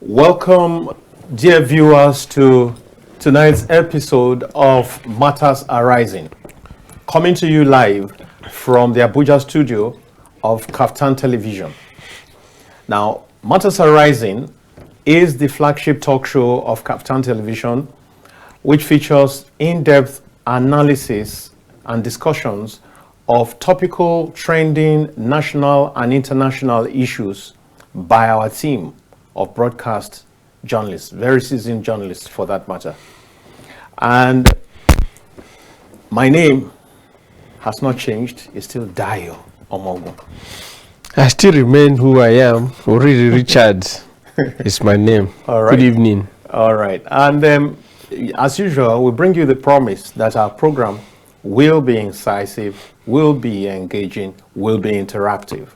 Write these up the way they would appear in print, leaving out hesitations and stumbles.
Welcome, dear viewers, to tonight's episode of Matters Arising, coming to you live from the Abuja studio of KAFTAN Television. Now, Matters Arising is the flagship talk show of KAFTAN Television, which features in-depth analysis and discussions of topical, trending, national and international issues by our team of broadcast journalists, very seasoned journalists for that matter. And my name has not changed. It's still Dayo Omoogun. I still remain who I am. Oriri Richard is my name. All right. Good evening. All right. And as usual, we bring you the promise that our program will be incisive, will be engaging, will be interactive.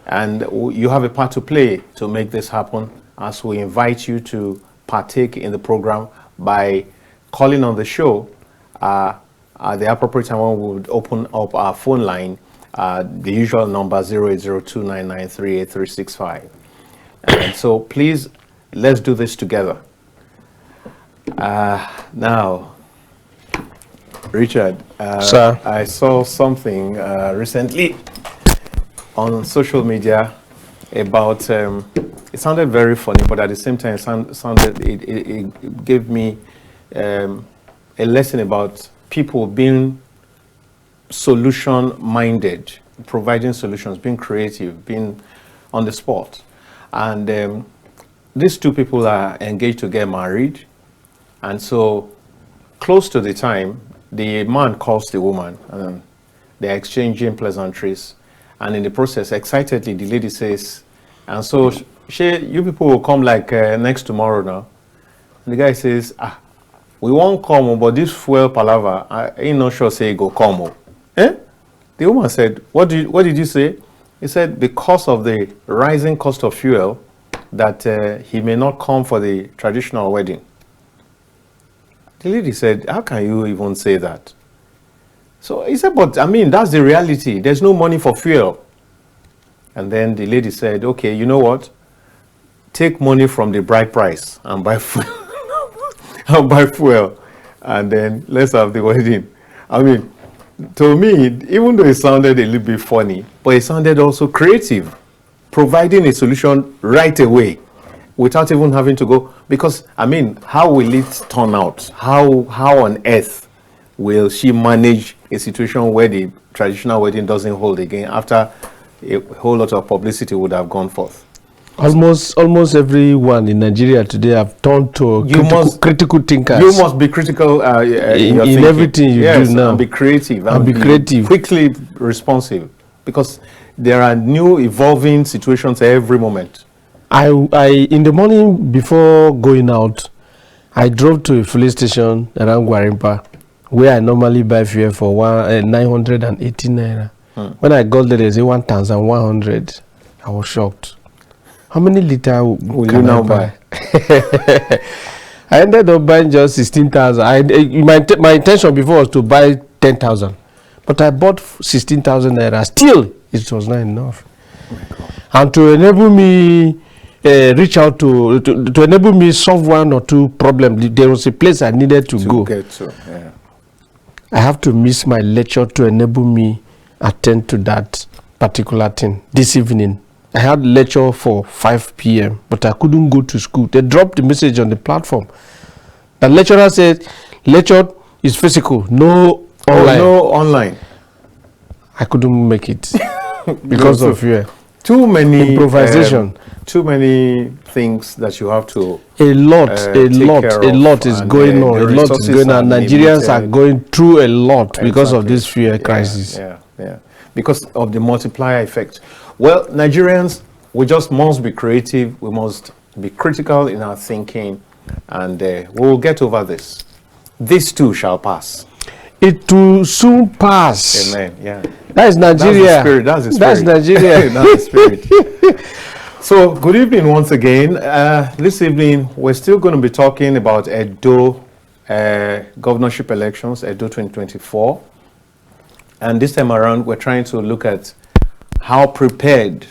And you have a part to play to make this happen, as we invite you to partake in the program by calling on the show at the appropriate time when we would open up our phone line, the usual number 08029938365. And so please, let's do this together. Now, Richard, Sir. I saw something recently on social media about, it sounded very funny, but at the same time it gave me a lesson about people being solution-minded, providing solutions, being creative, being on the spot. And these two people are engaged to get married, and so close to the time, the man calls the woman, and they're exchanging pleasantries. And in the process, excitedly, the lady says, and so you people will come like next tomorrow now. And the guy says, we won't come, but this fuel palaver, I ain't not sure say go come. Eh? The woman said, what did you say? He said, because of the rising cost of fuel, that he may not come for the traditional wedding. The lady said, how can you even say that? So he said, but I mean, that's the reality. There's no money for fuel. And then the lady said, okay, you know what? Take money from the bride price and buy fuel. And buy fuel. And then let's have the wedding. I mean, to me, even though it sounded a little bit funny, but it sounded also creative, providing a solution right away without even having to go. Because, I mean, how will it turn out? How on earth will she manage a situation where the traditional wedding doesn't hold again after a whole lot of publicity would have gone forth? Almost everyone in Nigeria today have turned to critical thinkers. You must be critical in everything you do now. And be creative. And be creative. Quickly responsive. Because there are new evolving situations every moment. I in the morning before going out, I drove to a filling station around Gwarimpa, where I normally buy fuel for 918 naira. When I got there, they say 1,100. I was shocked. How many liters will you now buy? I ended up buying just 16,000. My intention before was to buy 10,000, but I bought 16,000 naira. Still, it was not enough. Oh, and to enable me reach out to enable me solve one or two problems, there was a place I needed to go. Get to, yeah. I have to miss my lecture to enable me attend to that particular thing. This evening, I had lecture for 5 p.m., but I couldn't go to school. They dropped the message on the platform. The lecturer said, lecture is physical, no online. No online. I couldn't make it because of fear. Too many improvisation. Too many things that you have to. A lot is going on. A lot is going on. Nigerians are going through a lot because of this fear crisis. Yeah. Because of the multiplier effect. Well, Nigerians, we just must be creative. We must be critical in our thinking, and we will get over this. This too shall pass. It will soon pass. Amen. Yeah. That is Nigeria. That's the spirit. That's Nigeria. That's the spirit. So, good evening once again. This evening, we're still going to be talking about EDO governorship elections, EDO 2024. And this time around, we're trying to look at how prepared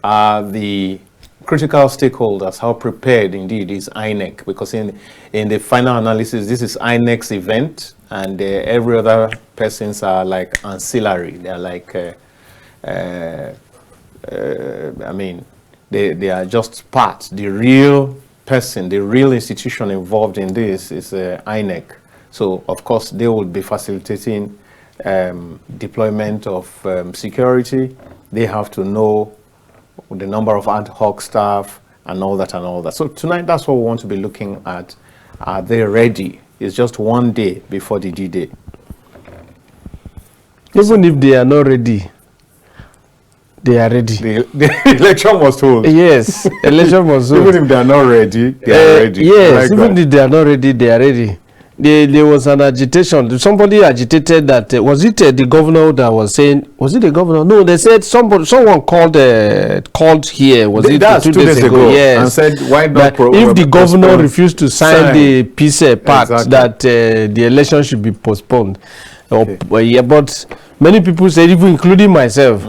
are the critical stakeholders, how prepared indeed is INEC? Because in the final analysis, this is INEC's event, and every other persons are like ancillary. They're like, I mean, they are just part. The real person, the real institution involved in this is INEC. So, of course, they will be facilitating deployment of security. They have to know the number of ad hoc staff and all that and all that. So tonight, that's what we want to be looking at. Are they ready? It's just one day before the D-Day. Even if they are not ready, they are ready. The election was told. Yes, election was told. Even if they are not ready, they are ready. Yes, like even if they are not ready, they are ready. There was an agitation. Somebody agitated that was it the governor that was saying? Was it the governor? No, they said someone called here. Was it that's 2 days ago? Yes, and said why not? If the governor refused to sign the peace pact, exactly, that the election should be postponed. Okay. Yeah, but many people said, even including myself,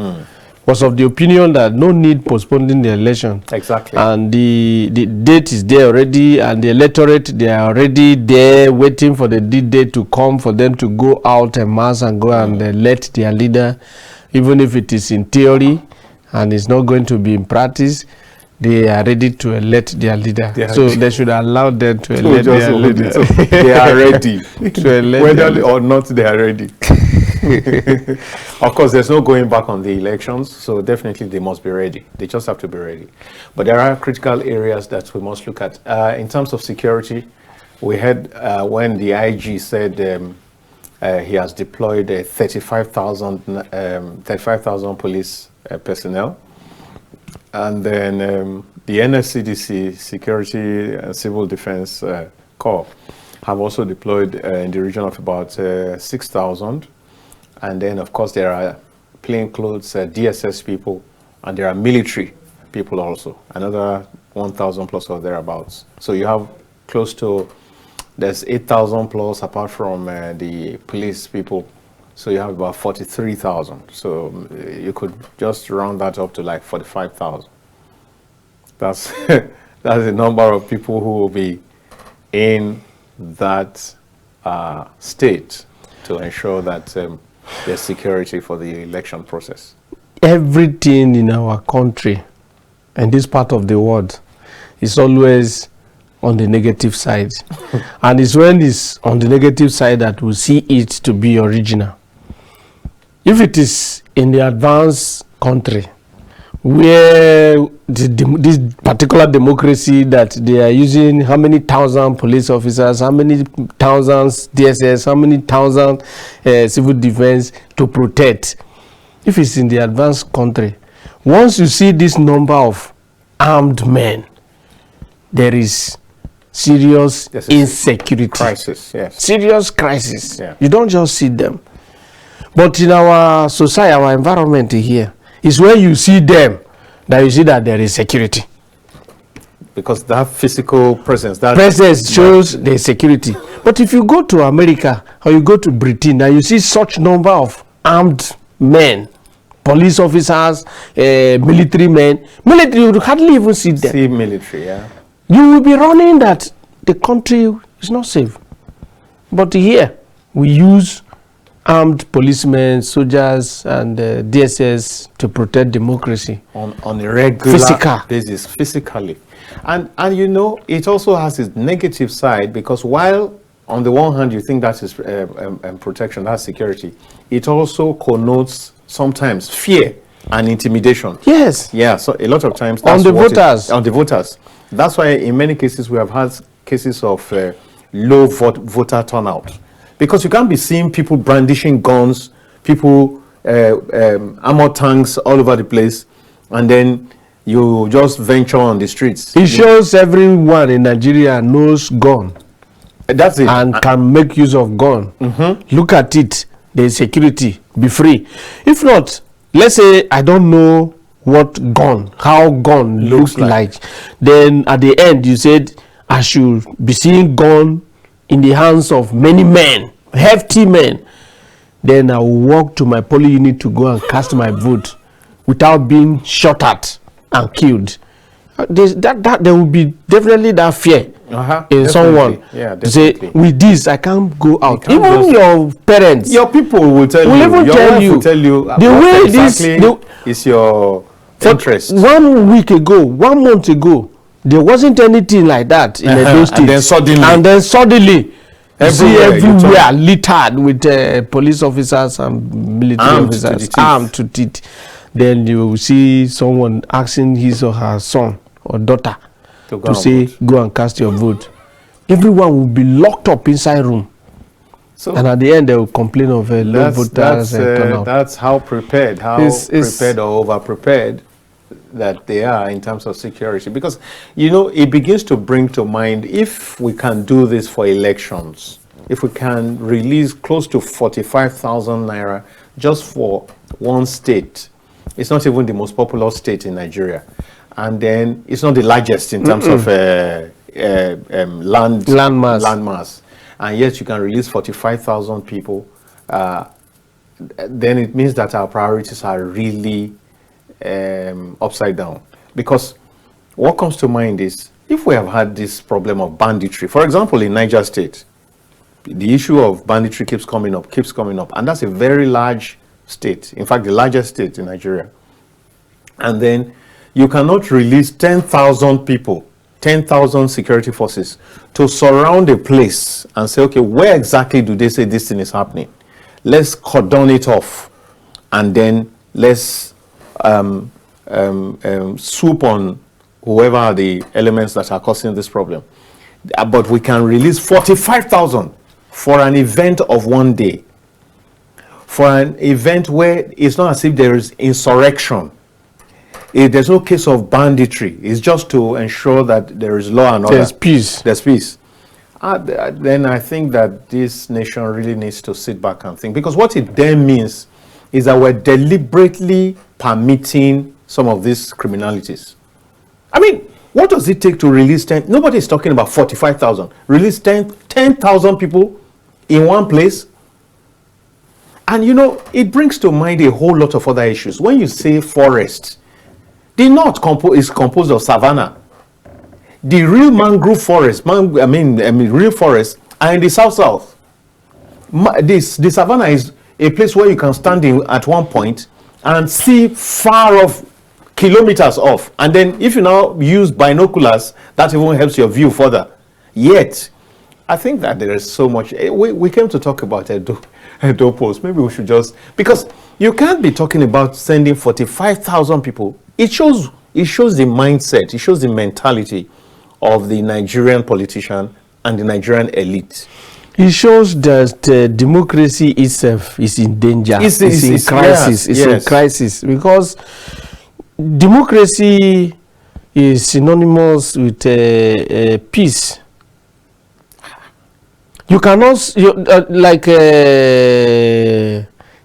was of the opinion that no need postponing the election. Exactly. And the date is there already, and the electorate, they are already there waiting for the D-Day to come for them to go out en masse and go and elect their leader, even if it is in theory and it's not going to be in practice. They are ready to elect their leader. So they should allow them to elect their leader. So they are ready. To elect whether or not they are ready. Of course, there's no going back on the elections, so definitely they must be ready. They just have to be ready. But there are critical areas that we must look at. In terms of security, we had when the IG said he has deployed 35,000 police personnel. And then the NSCDC, Security and Civil Defense Corps, have also deployed in the region of about 6,000. And then, of course, there are plainclothes DSS people, and there are military people also, another 1,000 plus or thereabouts. So you have close to, there's 8,000 plus apart from the police people. So you have about 43,000. So you could just round that up to like 45,000. That's that's the number of people who will be in that state to ensure that there's security for the election process. Everything in our country and this part of the world is always on the negative side. And it's when it's on the negative side that we see it to be original. If it is in the advanced country where this particular democracy that they are using how many thousand police officers, how many thousands DSS, how many thousand civil defense to protect. If it's in the advanced country, once you see this number of armed men, there is serious insecurity. Crisis, yes. Serious crisis. Yeah. You don't just see them. But in our society, our environment here, is where you see them that you see that there is security. Because that physical presence, that presence shows the security. But if you go to America or you go to Britain and you see such number of armed men, police officers, military men, military, you would hardly even see them. See military, yeah. You will be running that the country is not safe. But here, we use armed policemen, soldiers, and DSS to protect democracy. On a regular basis, physically. And you know, it also has its negative side, because while on the one hand you think that is protection, that's security, it also connotes sometimes fear and intimidation. Yes. Yeah, so a lot of times that's on the voters. That's why in many cases we have had cases of low voter turnout. Because you can't be seeing people brandishing guns, people armored tanks all over the place, and then you just venture on the streets. It shows everyone in Nigeria knows gun. That's it. And can make use of gun. Look at it. The security. Be free. If not, let's say I don't know what gun, how gun looks like. Then at the end you said I should be seeing gun in the hands of many men, hefty men. Then I will walk to my polling unit to go and cast my vote without being shot at and killed. There will be definitely that fear in someone. Yeah, to say, with this, I can't go out. Even your parents, your people will tell you. Even your wife will tell you the way exactly is your interest. 1 week ago, 1 month ago, there wasn't anything like that in those states. And then suddenly, everywhere littered with police officers and military officers armed to teeth. Then you will see someone asking his or her son or daughter to say, go and cast your vote. Everyone will be locked up inside room. So, and at the end, they will complain of low voters. That's how prepared, prepared or over-prepared that they are in terms of security. Because, you know, it begins to bring to mind, if we can do this for elections, if we can release close to 45,000 naira just for one state, it's not even the most popular state in Nigeria. And then it's not the largest in terms of landmass. And yet you can release 45,000 people. Then it means that our priorities are really upside down. Because what comes to mind is, if we have had this problem of banditry, for example, in Niger State, the issue of banditry keeps coming up, and that's a very large state, in fact, the largest state in Nigeria. And then you cannot release 10,000 people, 10,000 security forces to surround a place and say, okay, where exactly do they say this thing is happening? Let's cordon it off, and then let's swoop on whoever are the elements that are causing this problem. But we can release 45,000 for an event of 1 day, for an event where it's not as if there is insurrection. There's no case of banditry. It's just to ensure that there is law and order. There's peace. There's peace. Then I think that this nation really needs to sit back and think. Because what it then means is that we're deliberately permitting some of these criminalities. I mean, what does it take to release 10? Nobody is talking about 45,000. Release 10,000 people in one place. And you know, it brings to mind a whole lot of other issues. When you say forest, the north is composed of savanna. The real mangrove forest, real forests are in the south. The savanna is a place where you can stand in at one point and see far off, kilometers off. And then if you now use binoculars, that even helps your view further. Yet, I think that there is so much. We came to talk about Edo Post. Maybe we should just, because you can't be talking about sending 45,000 people. It shows the mindset, it shows the mentality of the Nigerian politician and the Nigerian elite. It shows that democracy itself is in danger. It's in crisis. It's in crisis, because democracy is synonymous with peace. You cannot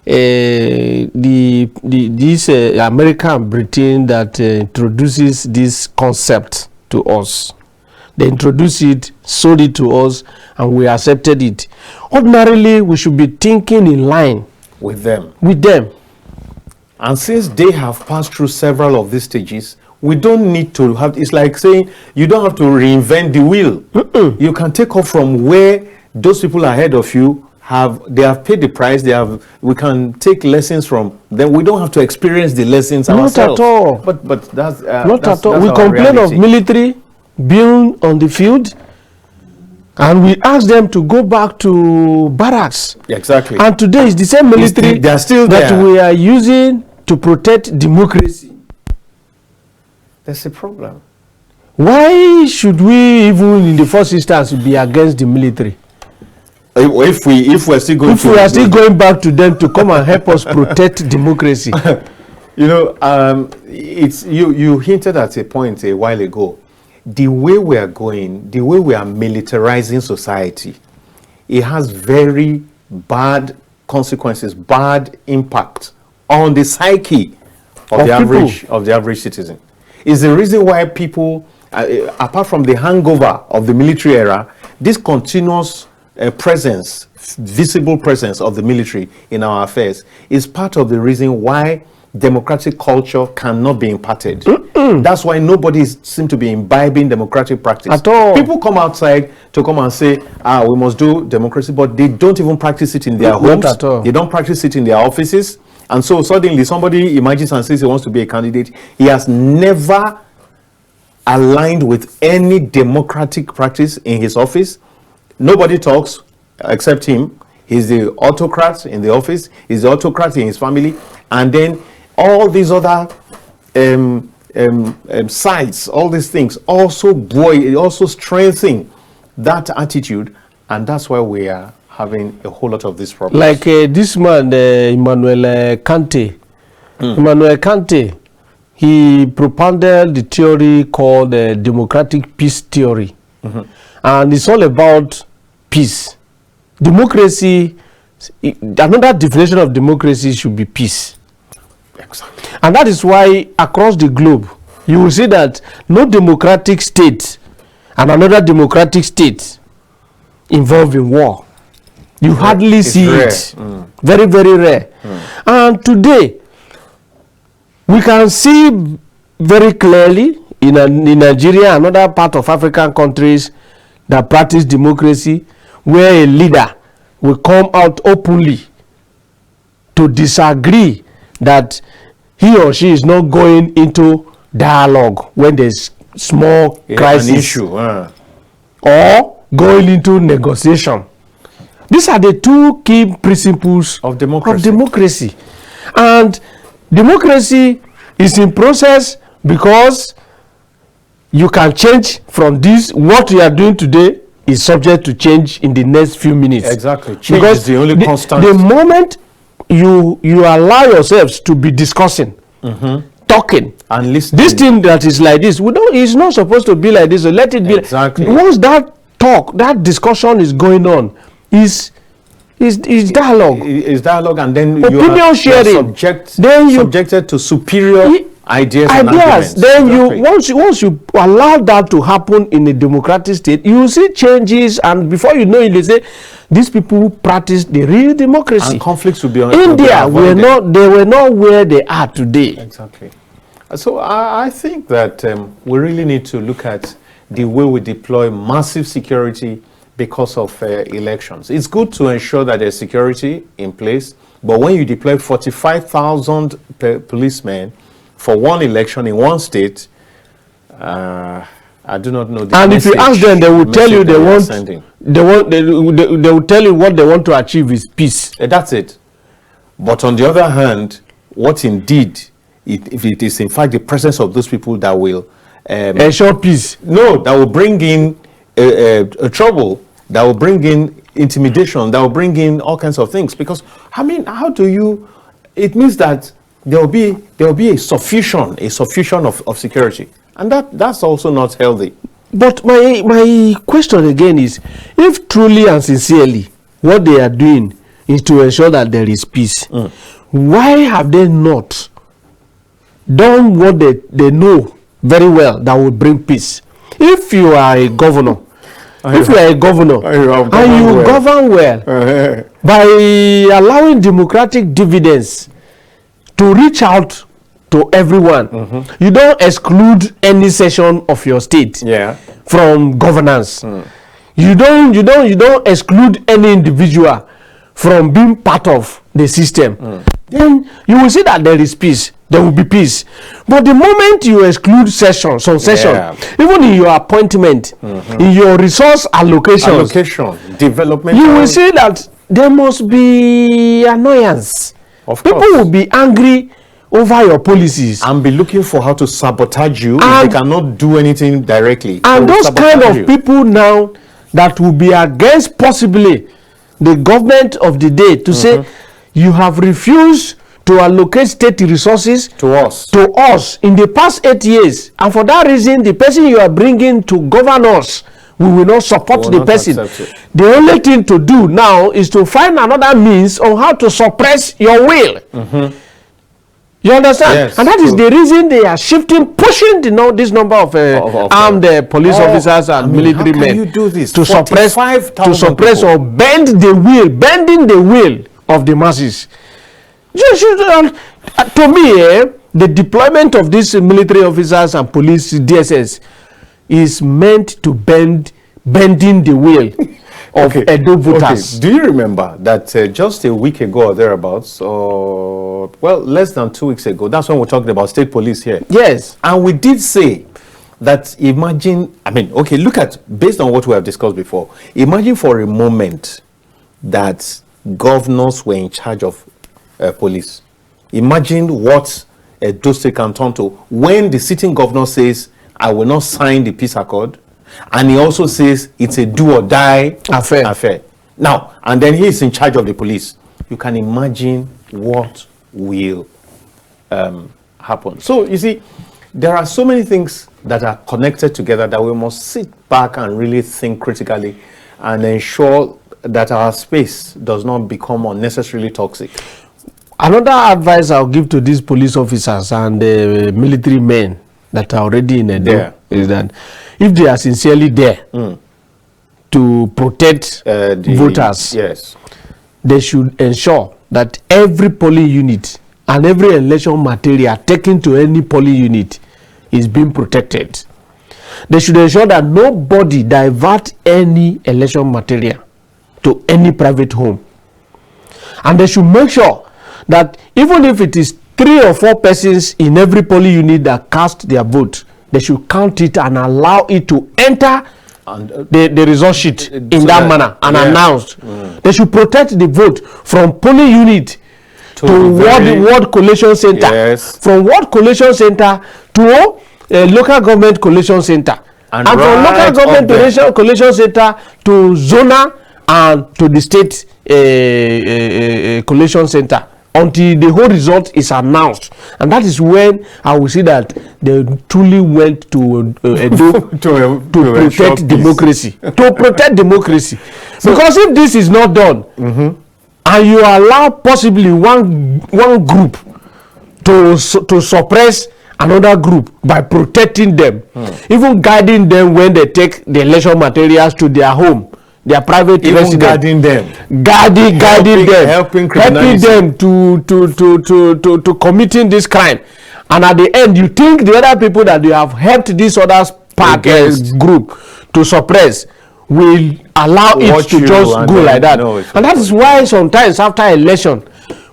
this American Britain that introduces this concept to us. They introduced it, sold it to us, and we accepted it. Ordinarily, we should be thinking in line with them. And since they have passed through several of these stages, we don't need to have, it's like saying you don't have to reinvent the wheel. You can take off from where those people ahead of you they have paid the price. We can take lessons from them. We don't have to experience the lessons ourselves. Not at all. But that's not at all. We complain of military being on the field, and we ask them to go back to barracks. Exactly. And today is the same military they are still there that we are using to protect democracy. That's a problem. Why should we even in the first instance be against the military? If we're still going back to them to come and help us protect democracy. You know, it's you hinted at a point a while ago. The way we are going, the way we are militarizing society, it has very bad consequences, bad impact on the psyche of the average citizen. It's the reason why people, apart from the hangover of the military era, this continuous presence, visible presence of the military in our affairs is part of the reason why democratic culture cannot be imparted. That's why nobody seems to be imbibing democratic practice. At all. People come outside to come and say, we must do democracy, but they don't even practice it in their homes. Not at all. They don't practice it in their offices. And so suddenly somebody imagines and says he wants to be a candidate. He has never aligned with any democratic practice in his office. Nobody talks except him. He's the autocrat in the office. He's the autocrat in his family. And then all these other sides, all these things also strengthen that attitude. And that's why we are having a whole lot of these problems. Like this man, Emmanuel Kante. Emmanuel Kante, he propounded the theory called the democratic peace theory. And it's all about peace. Democracy, another definition of democracy should be peace. Exactly. And that is why across the globe, you will see that no democratic state and another democratic state involved in war. You hardly see it. Very, very rare. And today, we can see very clearly in Nigeria and other part of African countries that practice democracy, where a leader will come out openly to disagree that he or she is not going into dialogue when there's small crisis, an issue, or going into negotiation. These are the two key principles of democracy. And democracy is in process because you can change from this. What you are doing today is subject to change in the next few minutes. Exactly. Change because is the only constant. The moment you allow yourselves to be discussing, talking, and listening, this thing that is like this, it's not supposed to be like this. So let it be. Exactly. Once that talk, that discussion is going on, is dialogue. Is dialogue, and then opinion sharing. Subjected to superior ideas and arguments. Then exactly. once you allow that to happen in a democratic state, you see changes, and before you know it, they say these people practice the real democracy. And conflicts will be on India they were not where they are today. Exactly. So I think that we really need to look at the way we deploy massive security because of elections. It's good to ensure that there's security in place, but when you deploy 45,000 policemen for one election in one state, I do not know the and if you ask them, they will tell you they will tell you what they want to achieve is peace. That's it. But on the other hand, what indeed, if it is in fact the presence of those people that will ensure peace, that will bring in a trouble, that will bring in intimidation, that will bring in all kinds of things. Because I mean, how do you? It means that there will be a suffusion of security, and that's also not healthy. But my question again is, if truly and sincerely what they are doing is to ensure that there is peace, why have they not done what they know very well that will bring peace? If you are a governor, and you govern well by allowing democratic dividends to reach out to everyone, you don't exclude any section of your state from governance. You don't exclude any individual from being part of the system. Then you will see that there is peace. There will be peace. But the moment you exclude some session, even in your appointment, in your resource allocation, development, you will see that there must be annoyance. Of People course. will be angry over your policies and be looking for how to sabotage you if they cannot do anything directly. And those kind of people now that will be against possibly the government of the day to say you have refused to allocate state resources to us in the past 8 years, and for that reason the person you are bringing to govern us, we will not support the person. The only thing to do now is to find another means on how to suppress your will. You understand? Yes, and that is the reason they are pushing this number of armed police officers and military men you do this? To suppress or bending the will of the masses. To me, the deployment of these military officers and police DSS is meant to bending the wheel of Edo voters. Okay. Do you remember that just a week ago or thereabouts, or well, less than 2 weeks ago, that's when we're talking about state police here. Yes. And we did say that imagine, I mean, okay, look at, based on what we have discussed before, imagine for a moment that governors were in charge of police. Imagine what Edo State can turn to when the sitting governor says, I will not sign the peace accord, and he also says it's a do or die affair. Now, and then he is in charge of the police. You can imagine what will happen. So, you see, there are so many things that are connected together that we must sit back and really think critically and ensure that our space does not become unnecessarily toxic. Another advice I'll give to these police officers and the military men that are already in Edo is that if they are sincerely there to protect voters, they should ensure that every polling unit and every election material taken to any polling unit is being protected. They should ensure that nobody divert any election material to any private home. And they should make sure that even if it is 3 or 4 persons in every polling unit that cast their vote, they should count it and allow it to enter the result sheet in that manner and announced. They should protect the vote from polling unit to Ward Collation Center, from Ward Collation Center to local government collation center, and from local government collation center to zona and to the state collation center until the whole result is announced. And that is when I will see that they truly went to to protect democracy. To protect democracy. So, because if this is not done, and you allow possibly one group to suppress another group by protecting them, even guiding them when they take the election materials to their home, their private residence, guarding them, helping them to committing this crime, and at the end you think the other people that you have helped this other group to suppress will allow it to just go like that. And that is why sometimes after election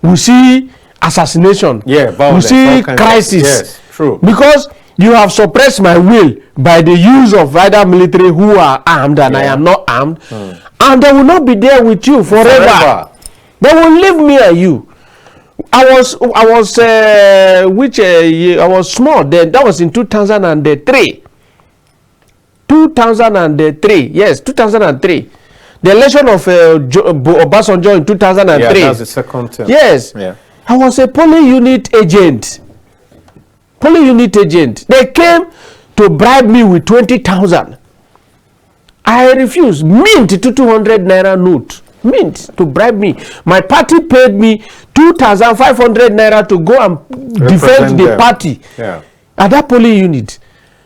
we see assassination, we see crisis, because you have suppressed my will by the use of either military who are armed and I am not armed, and they will not be there with you forever. They will leave me and you. I was small then. That was in 2003. 2003, yes, 2003. The election of Obasanjo in 2003. Yeah, that's the second term. Yes. Yeah. I was a polling unit agent. They came to bribe me with 20,000. I refused. Mint to 200 naira note. Mint to bribe me. My party paid me 2,500 naira to go and defend the party at that polling unit.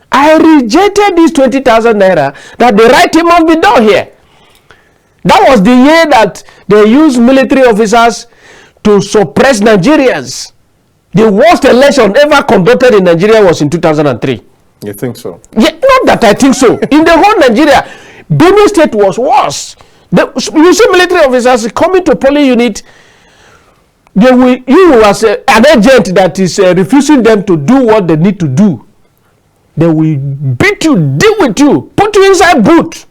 I rejected this 20,000 naira that the right thing must be done here. That was the year that they used military officers to suppress Nigerians. The worst election ever conducted in Nigeria was in 2003. You think so? Yeah, not that I think so. In the whole Nigeria, Benue State was worse. You see military officers coming to polling unit, you as an agent that is refusing them to do what they need to do. They will beat you, deal with you, put you inside boot.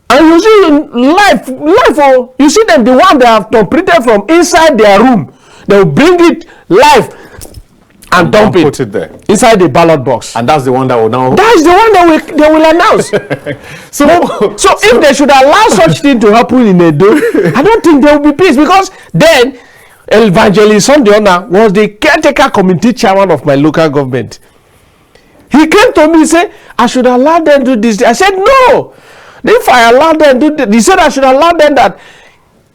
And you see in life, you see them, the one they have printed from inside their room, they will bring it live and dump it, put it there inside the ballot box. And that's the one that will now. That is the one that they will announce. so if they should allow such thing to happen in Edo, I don't think there will be peace, because then Evangelist Sundiona was the caretaker committee chairman of my local government. He came to me and said, I should allow them to do this. I said, no. If I allow them to do this, he said I should allow them that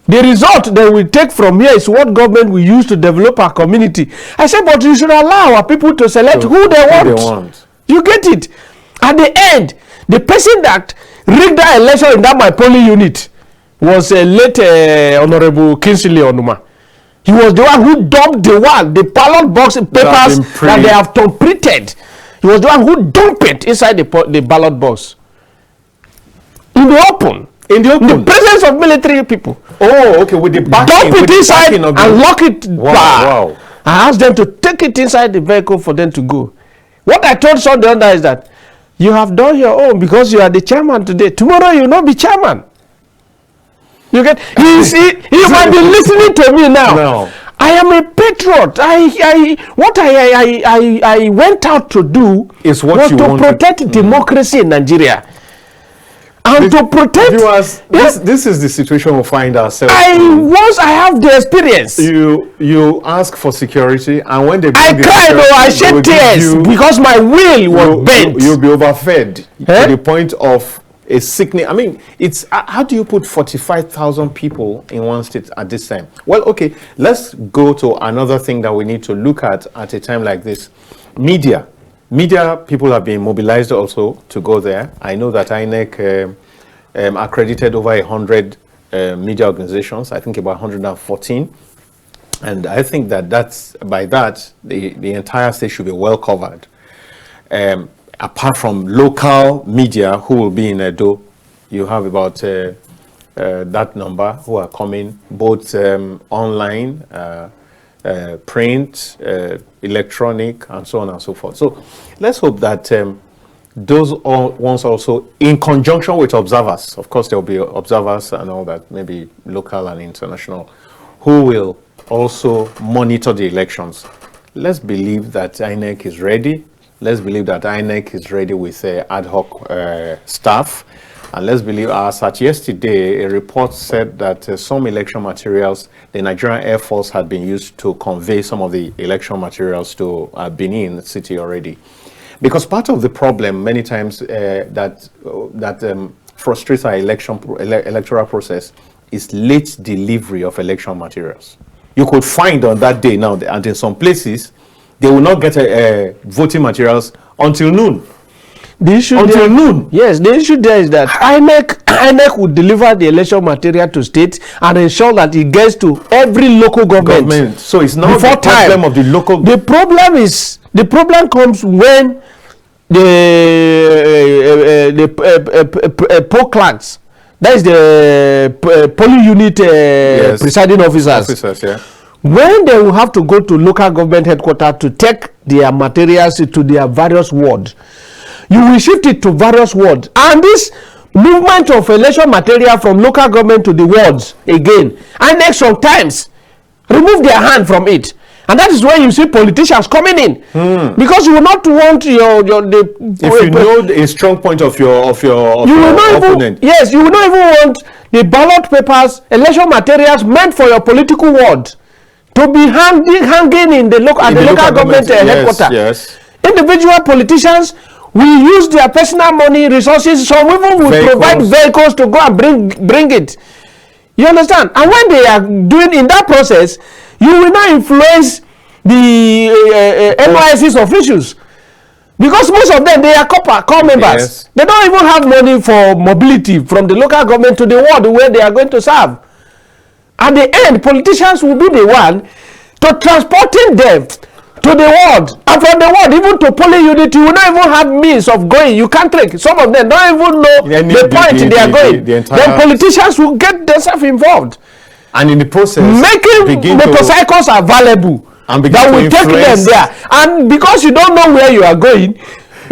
the result they will take from here is what government will use to develop our community. I said, but you should allow our people to select who they want. You get it? At the end, the person that rigged that election in that my polling unit was a late Honorable Kinsley Onuma. He was the one who dumped the ballot box papers that they have printed. He was the one who dumped it inside the ballot box. In the open. In the presence of military people. Oh, okay. With the backing. Dump it inside and lock it back. Wow. I asked them to take it inside the vehicle for them to go. What I told some the other is that you have done your own because you are the chairman today. Tomorrow you will not be chairman. You get? You might be listening to me now. No. I am a patriot. What I went out to do is what you to protect democracy in Nigeria. And to protect viewers, this is the situation we find ourselves. I have the experience. You ask for security, and when they I cried or I shed tears because my will was bent. You'll be overfed to the point of a sickening. I mean, it's how do you put 45,000 people in one state at this time? Well, okay, let's go to another thing that we need to look at a time like this. Media people have been mobilized also to go there. I know that INEC accredited over 100 media organizations, I think about 114. And I think that the entire state should be well covered. Apart from local media who will be in Edo, you have about that number who are coming, both online, print, electronic, and so on and so forth. So let's hope that those ones also, in conjunction with observers, of course there will be observers and all that, maybe local and international, who will also monitor the elections. Let's believe that INEC is ready. Let's believe that INEC is ready with ad hoc staff. And let's believe, as at yesterday, a report said that some election materials, the Nigerian Air Force had been used to convey some of the election materials to Benin City already. Because part of the problem many times that frustrates our electoral process is late delivery of election materials. You could find on that day now, and in some places, they will not get voting materials until noon. The issue until noon. Yes, the issue there is that INEC would deliver the election material to states and ensure that it gets to every local government. So it's not the problem of the local. The problem comes when the poll clerks, that is the polling unit presiding officers. Yeah. When they will have to go to local government headquarters to take their materials to their various wards, you will shift it to various wards, and this movement of election material from local government to the wards again, and next sometimes remove their hand from it, and that is where you see politicians coming in, because you will not want if you know a strong point of your opponent. Yes, you will not even want the ballot papers, election materials meant for your political ward to be hanging in the local government headquarters. Yes. Individual politicians will use their personal money, resources. Some even will provide vehicles to go and bring it. You understand? And when they are doing in that process, you will not influence the NYSC's officials, because most of them, they are core members. Yes. They don't even have money for mobility from the local government to the ward where they are going to serve. At the end, politicians will be the one to transporting them to the ward, and from the ward even to polling unit. You will not even have means of going. You can't take. Some of them don't even know the point they are going. Then politicians will get themselves involved, and in the process, making motorcycles available that will take them there. And because you don't know where you are going,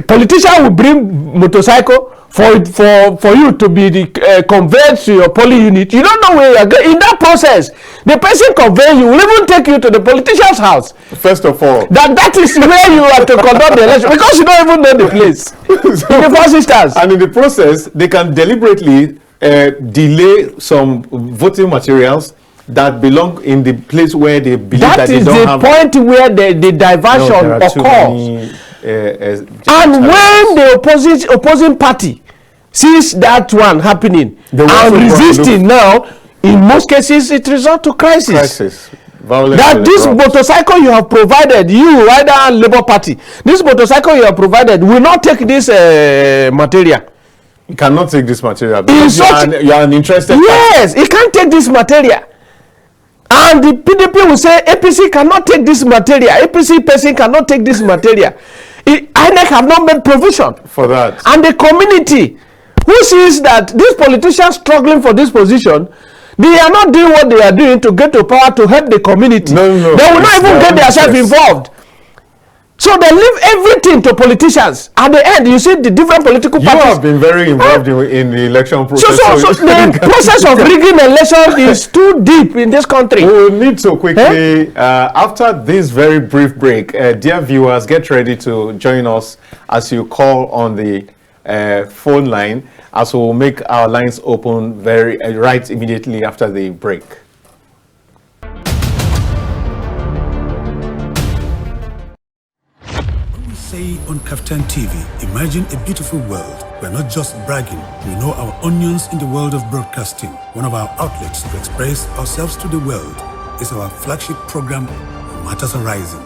politicians will bring motorcycle for you to be conveyed to your polling unit. You don't know where you are going. In that process, the person conveying you will even take you to the politician's house. First of all, that is where you are to conduct the election, because you don't even know the place. So, in the first instance, and in the process, they can deliberately delay some voting materials that belong in the place where they believe that they don't have. That is the point where the diversion occurs. And when the opposing party sees that one happening and resisting now, in most cases it results to crisis. That this motorcycle you have provided, you either Labour Party, this motorcycle you have provided will not take this material. You cannot take this material because you are an interested party. Yes, it can't take this material. And the PDP will say APC cannot take this material. APC person cannot take this material. INEC have not made provision for that. And the community who sees that these politicians struggling for this position, they are not doing what they are doing to get to power to help the community. No. They will not even get themselves involved. So they leave everything to politicians. At the end, you see the different political parties. You have been very involved in the election process. So the process of rigging election is too deep in this country. We will need to quickly, after this very brief break, dear viewers, get ready to join us as you call on the phone line, as we will make our lines open right immediately after the break. On KAFTAN TV, imagine a beautiful world. We're not just bragging, we know our onions in the world of broadcasting. One of our outlets to express ourselves to the world is our flagship program, Matters Arising.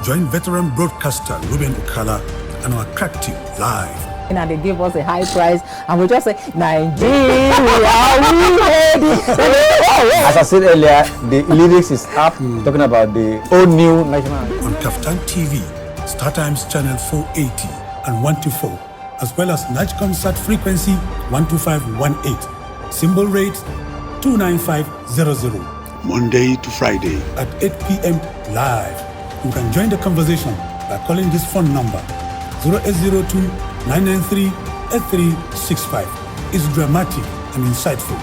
Join veteran broadcaster Ruben Ukala and our crack team live. And they give us a high price, and we just say, Nigeria, we ready. As I said earlier, the lyrics is up, talking about the old new national. On KAFTAN TV, Startimes channel 480 and 124, as well as NIGCOMSAT frequency 12518, symbol rate 29500. Monday to Friday at 8 p.m. live. You can join the conversation by calling this phone number 0802 993 8365. It's dramatic and insightful.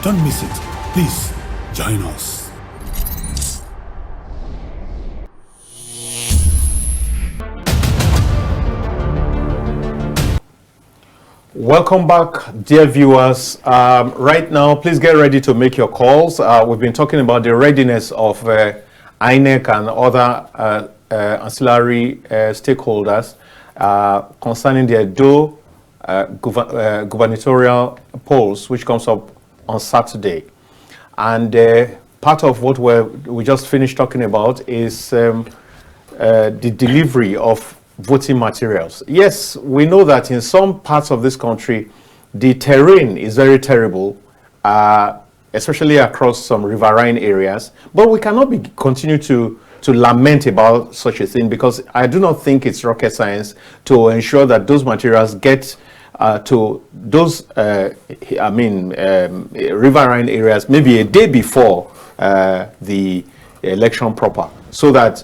Don't miss it. Please join us. Welcome back, dear viewers. Right now, please get ready to make your calls. We've been talking about the readiness of INEC and other ancillary stakeholders concerning the EDO gubernatorial polls, which comes up on Saturday. And part of what we just finished talking about is the delivery of voting materials. Yes, we know that in some parts of this country, the terrain is very terrible, especially across some riverine areas. But we cannot continue to lament about such a thing, because I do not think it's rocket science to ensure that those materials get to those, riverine areas maybe a day before the election proper, so that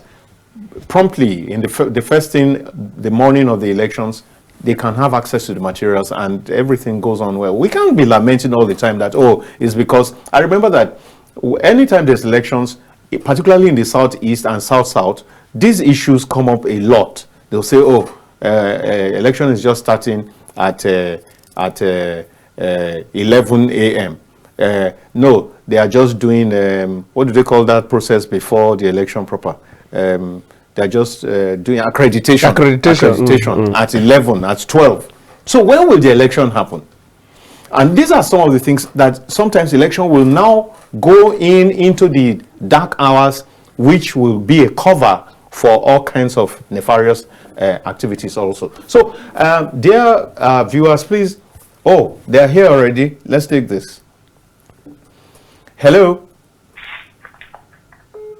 promptly in the first thing, the morning of the elections, they can have access to the materials and everything goes on well. We can't be lamenting all the time that, oh, it's because, I remember that anytime there's elections, particularly in the southeast and south-south, these issues come up a lot. They'll say, oh, election is just starting at 11 a.m. No, they are just doing, what do they call that process before the election proper? They're just doing accreditation at 11, at 12. So when will the election happen? And these are some of the things that sometimes election will now go into the dark hours, which will be a cover for all kinds of nefarious activities also. So, dear viewers, please. Oh, they're here already. Let's take this. Hello.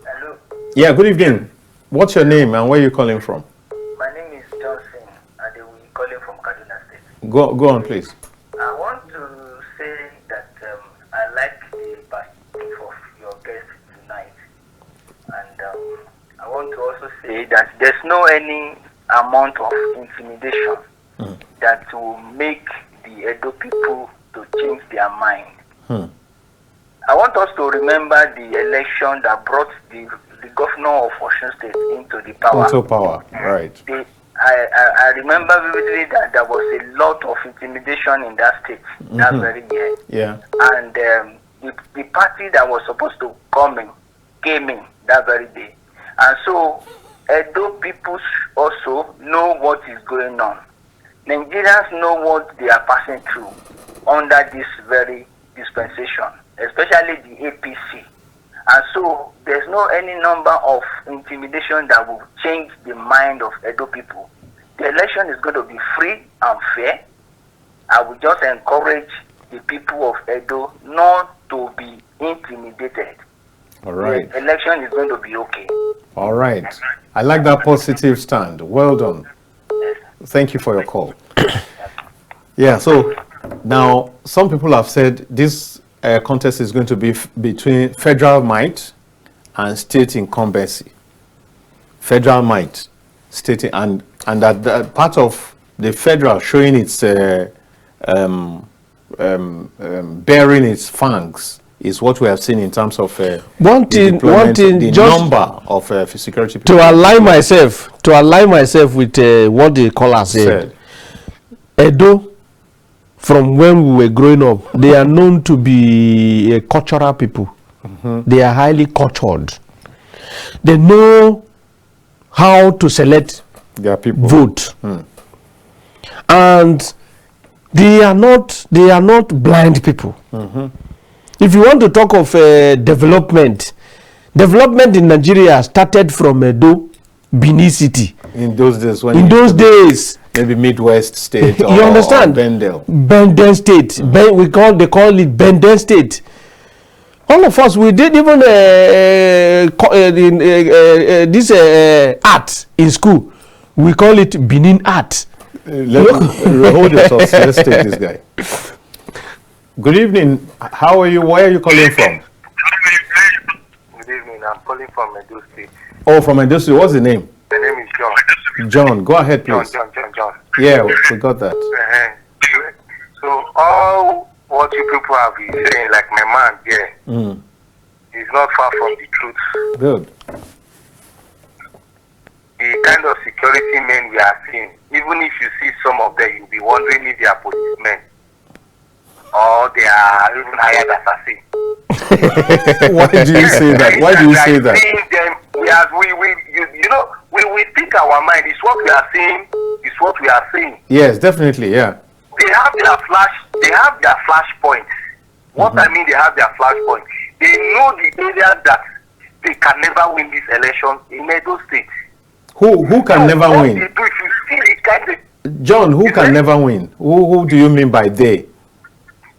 Hello. Yeah, good evening. What's your name and where are you calling from? My name is Johnson, and I will be calling from Kaduna State. Go on, please. I want to say that I like the perspective of your guest tonight, and I want to also say that there's no any amount of intimidation that will make the Edo people to change their mind. I want us to remember the election that brought the governor of Osun State into the power. Into power, right. I remember vividly that there was a lot of intimidation in that state that very year. Yeah. And the party that was supposed to came in that very day. And so Edo people also know what is going on. Nigerians know what they are passing through under this very dispensation, especially the APC. And so there's no any number of intimidation that will change the mind of Edo people. The election is going to be free and fair. I will just encourage the people of Edo not to be intimidated. All right. The election is going to be okay. All right. I like that positive stand. Well done. Thank you for your call. Yeah, so now some people have said this contest is going to be between federal might and state incumbency. Federal might, state, and that part of the federal showing its bearing its fangs is what we have seen in terms of one thing, the just number of security people. to align myself with what the caller said. Edo, from when we were growing up, they are known to be cultural people. They are highly cultured. They know how to select Their people. vote, and they are not blind people. If you want to talk of development in Nigeria started from Edo, Benin City. In those days, maybe Midwest State or, you understand? Bendel State. They call it Benden State. All of us, we did even this art in school. We call it Benin art. Hold yourself. Let's take this guy. Good evening. How are you? Where are you calling from? Good evening. I'm calling from Edo State. Oh, from Edo State. What's the name? The name is John. John, go ahead, please. John. Yeah, we got that. So all what you people have been saying, like my man here, is not far from the truth. Good. The kind of security men we are seeing, even if you see some of them, you'll be wondering if they are policemen or they are even hired assassins. Why do you say that? Why do you say that? We think our mind is what we are seeing. Is what we are seeing. Yes, definitely. Yeah. They have their flash points. What I mean, they have their flash points. They know the area that they can never win this election in Edo State. Who can never win? They do, if you see the kind of, John, who can never win? Who do you mean by they?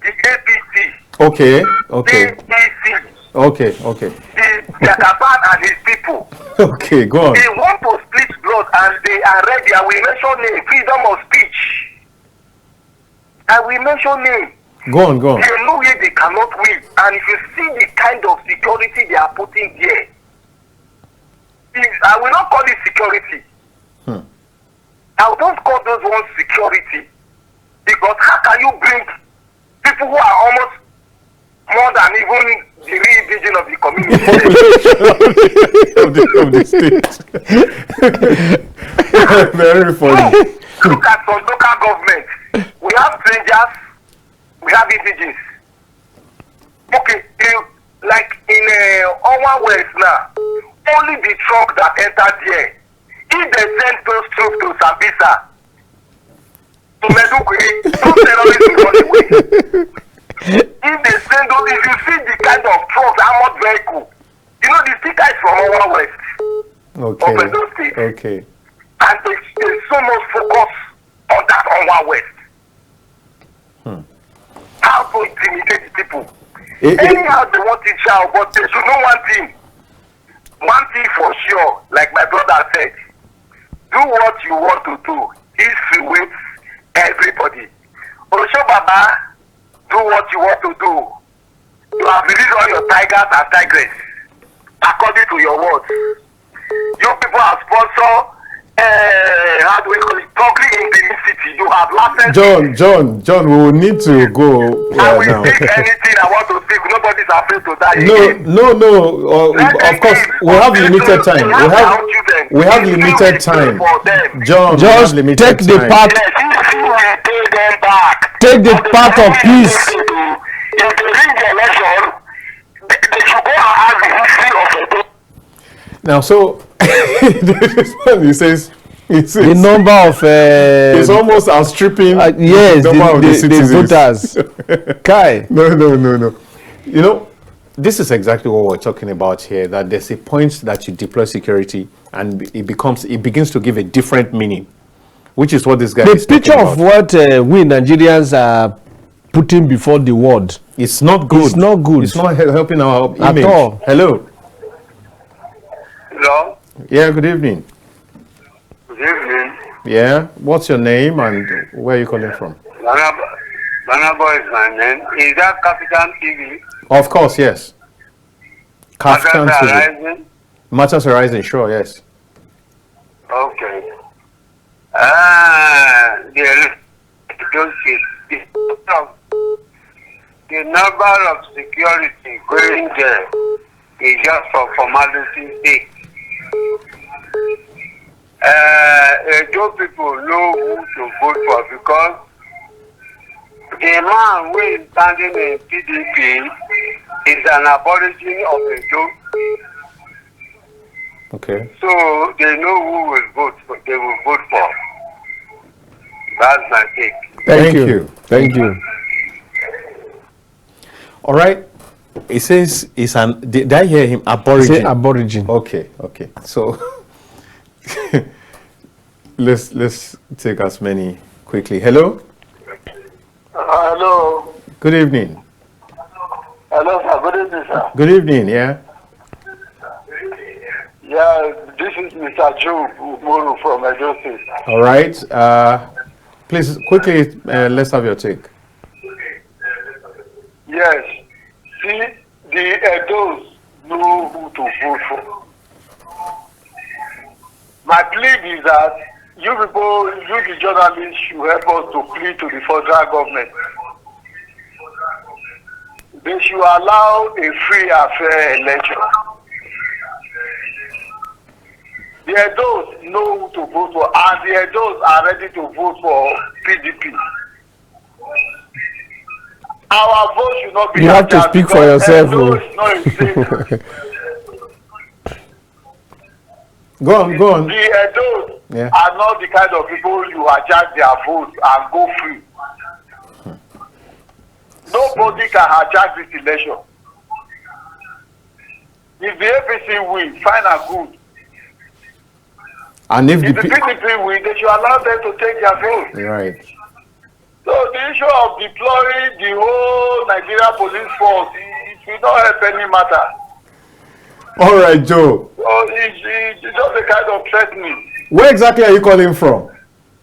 the APC. Okay. APC. Okay. The Jagaban and his people. Okay, go on. They want to split blood and they are ready. I will mention name, freedom of speech. I will mention name. Go on. They know where they cannot win. And if you see the kind of security they are putting there, I will not call it security. I will not call those ones security. Because how can you bring people who are almost more than even the real indigenous of the community of the state. Very funny. Look at some local government. We have strangers, we have indigenous. Okay, like in Owa West now, only the truck that entered there. If they send those troops to Sambisa, to Meduguri, those terrorists will run away. If they send those, if you see the kind of trucks, armored vehicle, you know the sticker is from Owa West. Okay. Of Edo State. Okay. And there's so much focus on that Owa West. How to intimidate the people. Anyhow they want it shout, but they should know one thing. One thing for sure, like my brother said, do what you want to do. History waits everybody. Osho Baba, do what you want to do. You have released all your tigers and tigress according to your words. You people have sponsored, how do we call it, public in the city. You have licensed. John, we will need to go I will now. speak anything I want to speak. Nobody's afraid to die again. No. Of course, we have limited time. We have limited time. John, just take the path. Take the path of peace. If they win the election, they should go and ask the history of Edo. Now, so this one, he says The number of it's almost outstripping yes, the number of the citizens. voters. Kai. No. You know, this is exactly what we're talking about here, that there's a point that you deploy security and it begins to give a different meaning, which is what this guy is talking about. The picture of what we Nigerians are putting before the world, it's not good. It's not good. It's not helping our image. At all. Hello. Hello. Yeah, good evening. Good evening. Yeah, what's your name and where are you calling from? Banabo is my name. Is that KAFTAN TV? Of course, yes. KAFTAN Matters TV. arising? Matters arising, sure, yes. Okay. The number of security going there is just for formality sake. Those people know who to vote for because the man who is standing in PDP is an aborigine of Edo. Okay. So they know who will vote for, they will vote for. That's my take. Thank you. Thank you. All right. It says it's an. Did I hear him? Aborigine. Say aborigine. Okay. Okay. So let's take as many quickly. Hello. Hello. Good evening. Hello, sir. Good evening, sir. Good evening. Yeah. Yeah, this is Mr. Joe Umuru from Edo State. All right. Please quickly. Let's have your take. Yes. See, the Edos know who to vote for. My plea is that you people, you the journalists, should help us to plead to the federal government. They should allow a free and fair election. The Edos know who to vote for, and the Edos are ready to vote for PDP. Our vote should not be. You have to speak for yourself. Edo is not a state. Go on. Go on. The Edos are not the kind of people you hijack their vote and go free. Nobody can hijack this election. If the APC win, fine and good. And if the PDP win, they should allow them to take their vote. Right. So the issue of deploying the whole Nigeria police force, it will not help any matter. All right, Joe. So it's just a kind of threatening. Where exactly are you calling from?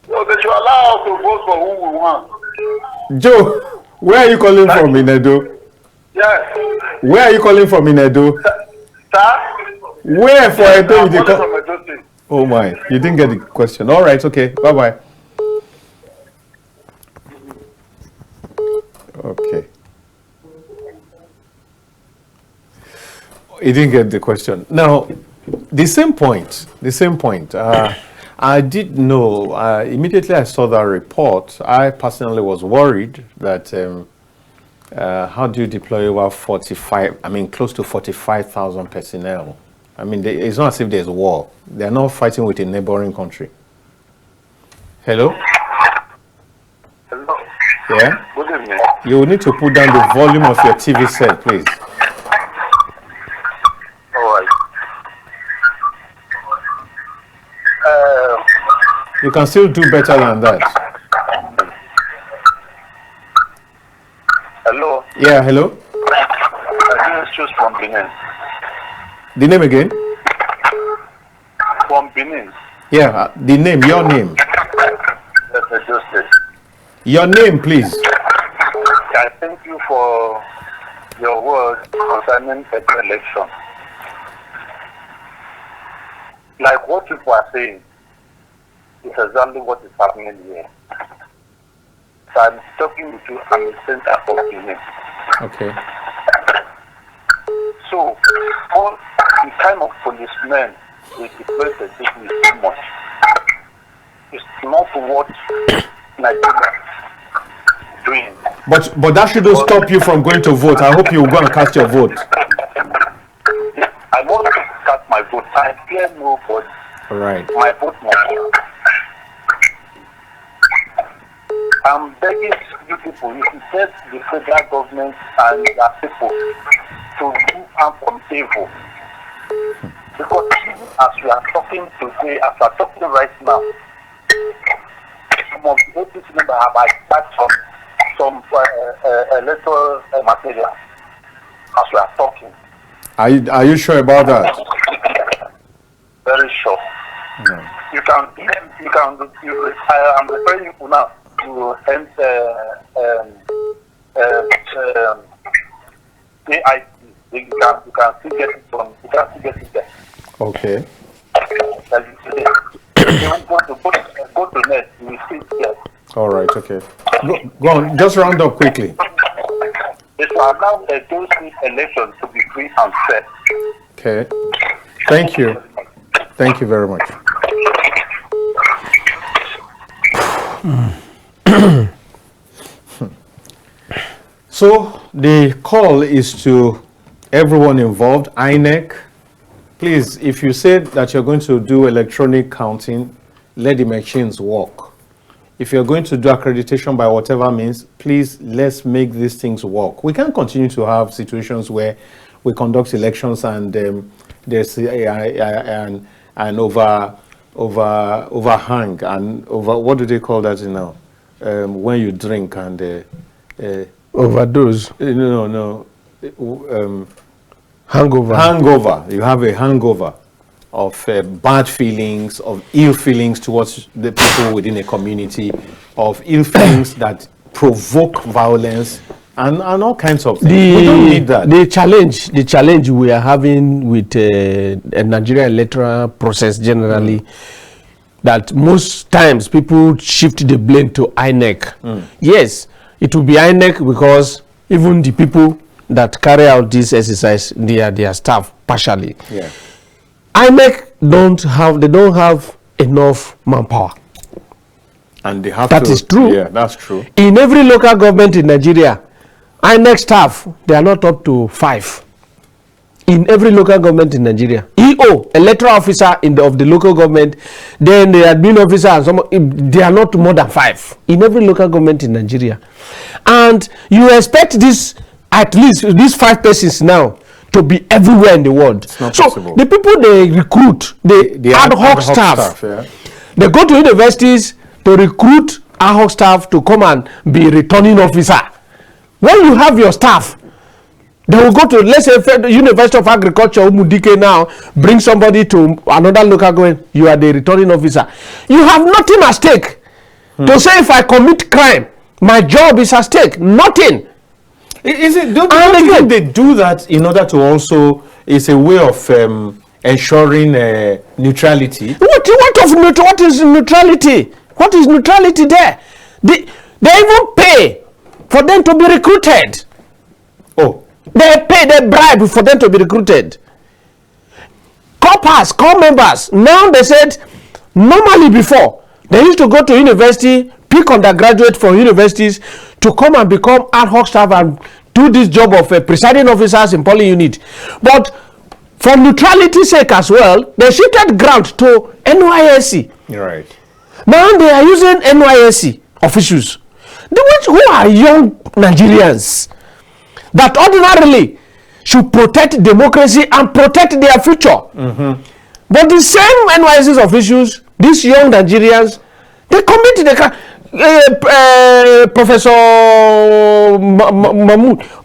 So they should allow us to vote for who we want. Joe, where are you calling from in Edo? Yes. Where are you calling from in Edo? Sir? Where for Edo? I'm calling from Edo State. Oh my, you didn't get the question. All right, okay, bye-bye. Okay. He didn't get the question. Now, the same point. I did know, immediately I saw that report, I personally was worried that how do you deploy over close to 45,000 personnel? I mean, it's not as if there's war. They're not fighting with a neighboring country. Hello? Hello. Yeah? Good evening. You will need to put down the volume of your TV set, please. All right. You can still do better than that. Hello. Yeah, hello? I just choose from Benin. The name again? From Benin. Yeah, the name, your name. Yes, I just said. Your name, please. I thank you for your words concerning the election. Like what people are saying is exactly what is happening here. So I'm talking with you, I'm the center of Benin. Okay. So, all the kind of policemen they deploy the business too much. It's not what Nigeria is doing. But that shouldn't stop you from going to vote. I hope you will go and cast your vote. I want to cast my vote. I fear nobody. All right. My vote must. I'm begging you people, you should get the federal government and their people to do uncomfortable. Because even as we are talking today, as we are talking right now, some of the APC members have attached some electoral material as we are talking. Are you sure about that? I'm referring you now to AIC. You can still get it from. You can still get it there. Okay. Go to net. You will see it there. All right. Okay. Go on. Just round up quickly. It will allow those elections to be free and fair. Okay. Thank you. Thank you very much. So the call is to everyone involved, INEC. Please, if you said that you're going to do electronic counting, let the machines work. If you're going to do accreditation by whatever means, please, let's make these things work. We can't continue to have situations where we conduct elections and there's an overhang and over, what do they call that now? When you drink and overdose. No. Hangover. Hangover. You have a hangover of bad feelings, of ill feelings towards the people within a community, of ill feelings that provoke violence and all kinds of things. We don't need that. The challenge we are having with a Nigerian electoral process generally, that most times people shift the blame to INEC. Yes, it will be INEC because even the people that carry out this exercise, they are their staff partially. Yeah. INEC don't have enough manpower. And they have That to. is true. Yeah, that's true. In every local government in Nigeria, INEC staff, they are not up to 5. In every local government in Nigeria, EO, electoral officer of the local government, then the admin officer and some, they are not more than 5 in every local government in Nigeria. And you expect this, at least these 5 persons now, to be everywhere in the world. It's not so possible. The people they recruit, the ad hoc staff, yeah. They go to universities to recruit ad hoc staff to come and be returning officer. When you have your staff, they will go to, let's say, University of Agriculture, Umudike now, bring somebody to another local government, you are the returning officer. You have nothing at stake. To say if I commit crime, my job is at stake. Nothing. Is it? Don't you think they do that in order to also? It's a way of ensuring neutrality. What is neutrality? What is neutrality there? They even pay for them to be recruited. Oh, they bribe for them to be recruited. Corps members. Now they said normally before they used to go to university, pick undergraduate from universities to come and become ad hoc staff and do this job of presiding officers in polling unit. But for neutrality's sake as well, they shifted ground to NYSC. right. Now they are using NYSC officials, who are young Nigerians that ordinarily should protect democracy and protect their future. But the same NYSC officials, these young Nigerians, they commit the crime. Professor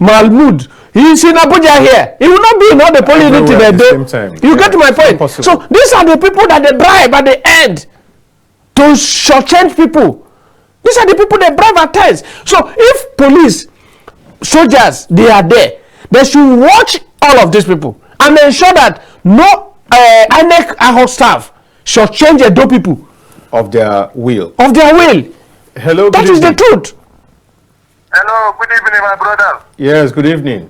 Mahmoud, he's in Abuja here. He will not be in all the polling units in Edo. You get my point? So these are the people that they bribe at the end to shortchange people. These are the people they bribe at times. So if police, soldiers, they are there, they should watch all of these people and ensure that no INEC ad hoc staff shortchange Edo people Of their will. Hello, that is the truth. Hello, good evening, my brother. Yes, good evening.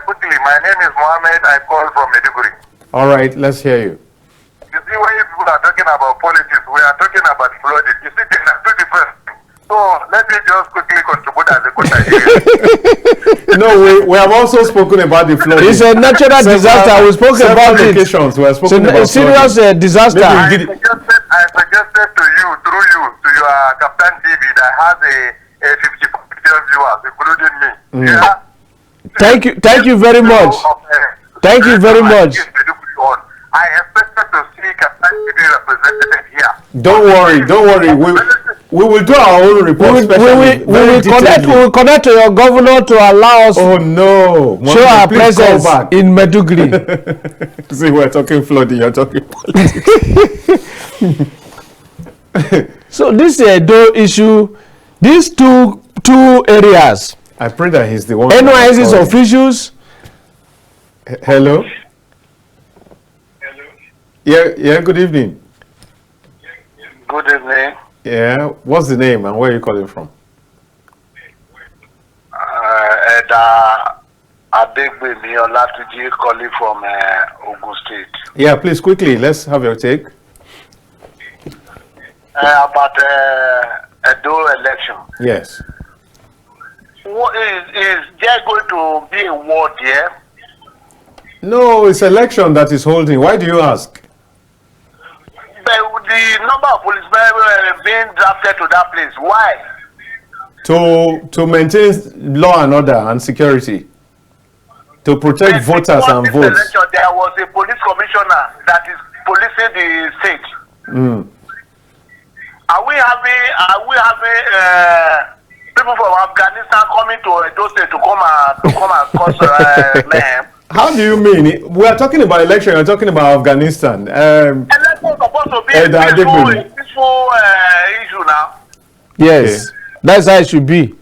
Quickly, my name is Mohammed. I call from Maiduguri. All right, let's hear you. You see, when people are talking about politics, we are talking about flooding. You see, they are two different things. So let me just quickly contribute as a good idea. No, we have also spoken about the flooding. It's a natural disaster. We spoke about it. We have spoken about a serious disaster. I suggested to you, through you, to your KAFTAN TV that has a 54 million viewers, including me. Yeah? Thank you very much. Thank you very much. I expected to see KAFTAN TV represented here. Don't worry. We will do our own report. We will connect to your governor to allow us. Oh no! Show our presence in Meduguri. See, we're talking flooding. You're talking politics. So this EDO issue, these two areas. I pray that he's the one. NYS's officials. Hello. Yeah. Good evening. Good evening. Yeah. What's the name and where are you calling from? Adegbemi Olatuji calling from Ogun State. Yeah, please quickly. Let's have your take. About EDO election. Yes. What is there going to be a war there? No, it's election that is holding. Why do you ask? But the number of policemen being drafted to that place, why? To maintain law and order and security. To protect voters and votes. Election, there was a police commissioner that is policing the state. Are we having people from Afghanistan coming to Edo State to come and cause men? How do you mean? We are talking about election. You're talking about Afghanistan. Election is supposed to be a peaceful issue now. Yes, okay. That's how it should be.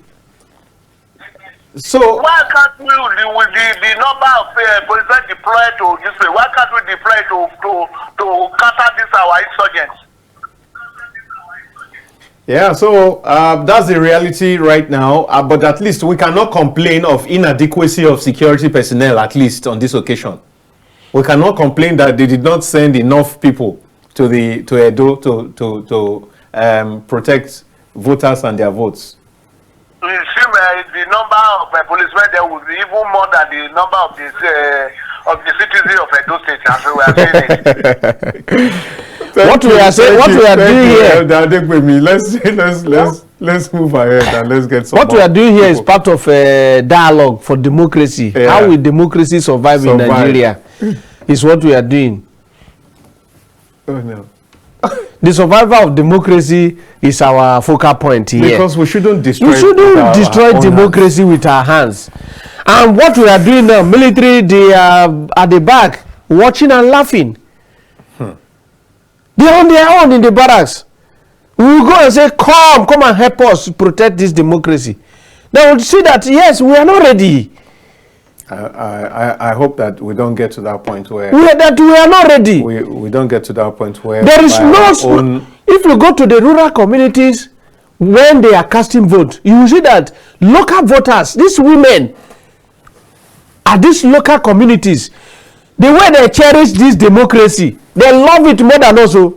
So why can't we, with the number of policemen deployed to this way, why can't we deploy to counter this our insurgents? Yeah, so that's the reality right now, but at least we cannot complain of inadequacy of security personnel, at least on this occasion. We cannot complain that they did not send enough people to Edo to protect voters and their votes. You see, the number of policemen there will be even more than the number of the citizens of Edo State, as we are saying it. What we are doing here. Let's move ahead and let's get some. What we are doing here is part of a dialogue for democracy. Yeah. How will democracy survive in Nigeria? Is what we are doing. Oh no. The survival of democracy is our focal point here. Because we shouldn't destroy. We shouldn't destroy democracy with our hands. And what we are doing now, military, they are at the back watching and laughing. They are on their own in the barracks. We will go and say, come and help us protect this democracy. They will see that, yes, we are not ready. I hope that we don't get to that point where... we are not ready. We don't get to that point where... There is no... If you go to the rural communities, when they are casting vote, you will see that local voters, these women, are these local communities, the way they cherish this democracy, they love it more than us. You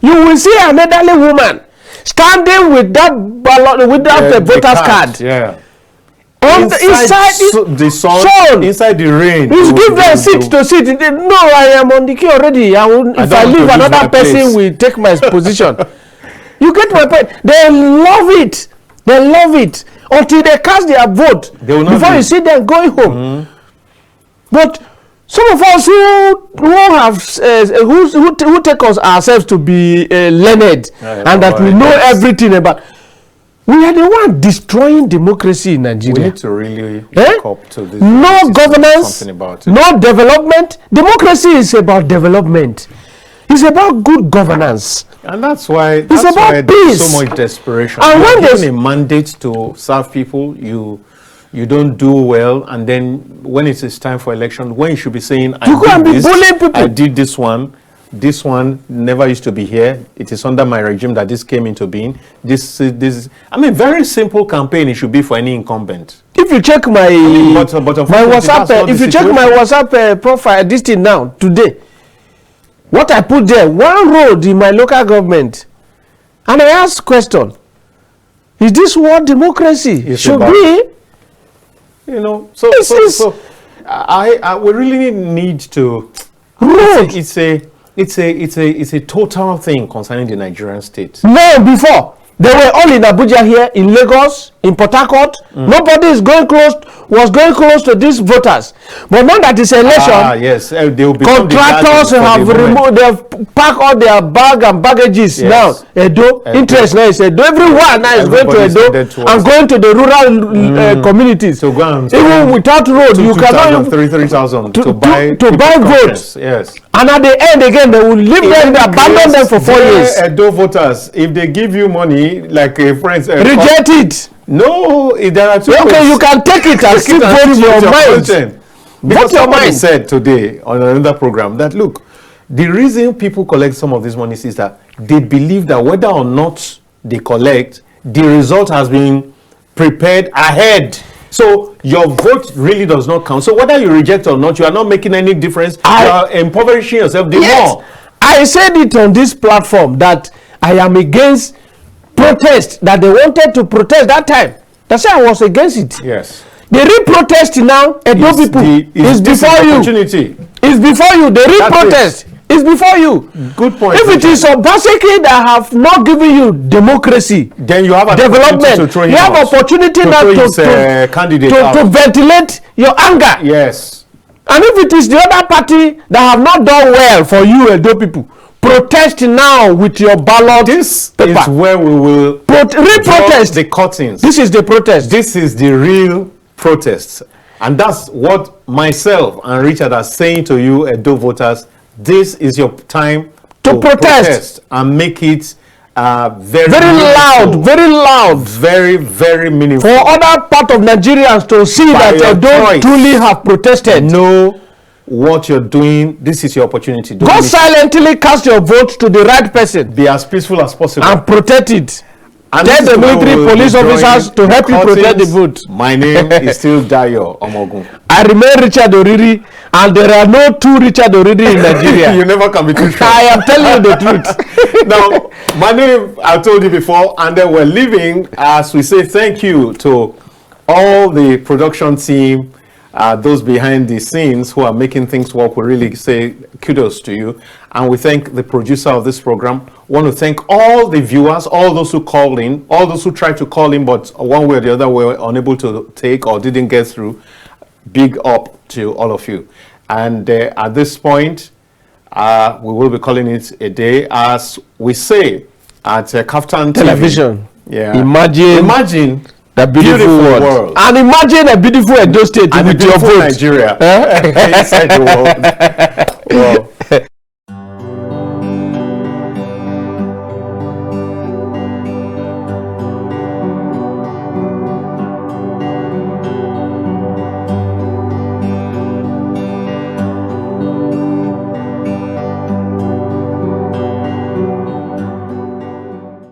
will see an elderly woman standing with that ballot, with that voter's card. Yeah. Inside the sun, inside the rain. Please give them seat to sit. No, I am on the key already. If I leave, another person will take my position. You get my point? They love it. They love it until they cast their vote. Before you see them going home. But some of us who take ourselves to be learned and that we know everything about, we are the one destroying democracy in Nigeria. We need to really wake up to this. No governance, no development. Democracy is about development. It's about good governance. And that's why it's about peace. So much desperation. And when there's a mandate to serve people, you don't do well, and then when it is time for election, when you should be saying, I did this one never used to be here. It is under my regime that this came into being. This I mean, very simple campaign it should be for any incumbent. If you check my WhatsApp, if you check my WhatsApp profile, this thing now today, what I put there, one road in my local government, and I ask question: is this what democracy should be? You know, so we really need to. It's a total thing concerning the Nigerian state. No, before they were all in Abuja here, in Lagos, in Port Harcourt. Nobody was going close to these voters. But now that it's election, yes, they will contractors have removed, they have packed all their bag and baggages. Yes. Now Edo, interest now is Edo. Everyone now is going to Edo and going to the rural communities. So even without road, you cannot 3,000 to buy votes. Yes. And at the end again, they will leave them, abandon them for 4 years. Edo voters, if they give you money, like a friend, reject it. No, there are two. Okay, you can take it and still vote your mind. Because somebody said today on another program that look, the reason people collect some of these monies is that they believe that whether or not they collect, the result has been prepared ahead. So your vote really does not count. So whether you reject or not, you are not making any difference. You are impoverishing yourself the more. I said it on this platform that I am against protest, that they wanted to protest that time. That's why I was against it. Yes. The real protest now, Edo people, is before you. It's before you. The real protest is before you. Good point. If it is basically that have not given you democracy, then you have a development. You have opportunity now to ventilate your anger. Yes. And if it is the other party that have not done well for you, Edo people, protest now with your ballot. This paper. Is where we will protest the curtains. This is the protest. This is the real protest, and that's what myself and Richard are saying to you, Edo voters. This is your time to protest and make it very loud, very meaningful for other part of Nigerians to see that Edo truly have protested. Know what you're doing. This is your opportunity. Go silently cast your vote to the right person. Be as peaceful as possible and protect it. And tell the military police officers to help you protect the vote. My name is still Dayo Omoogun. I remain Richard Oriri, and there are no two Richard Oriri in Nigeria. You never can be too sure. I am telling you the truth. Now, my name, I told you before, and then we're leaving as we say thank you to all the production team, those behind the scenes who are making things work. We really say kudos to you. And we thank the producer of this program. Want to thank all the viewers, all those who called in, all those who tried to call in, but one way or the other were unable to take or didn't get through. Big up to all of you. And at this point, we will be calling it a day, as we say at KAFTAN television. Yeah. Imagine the beautiful world. And imagine a beautiful Edo State and with your vote. Nigeria inside the world. Well,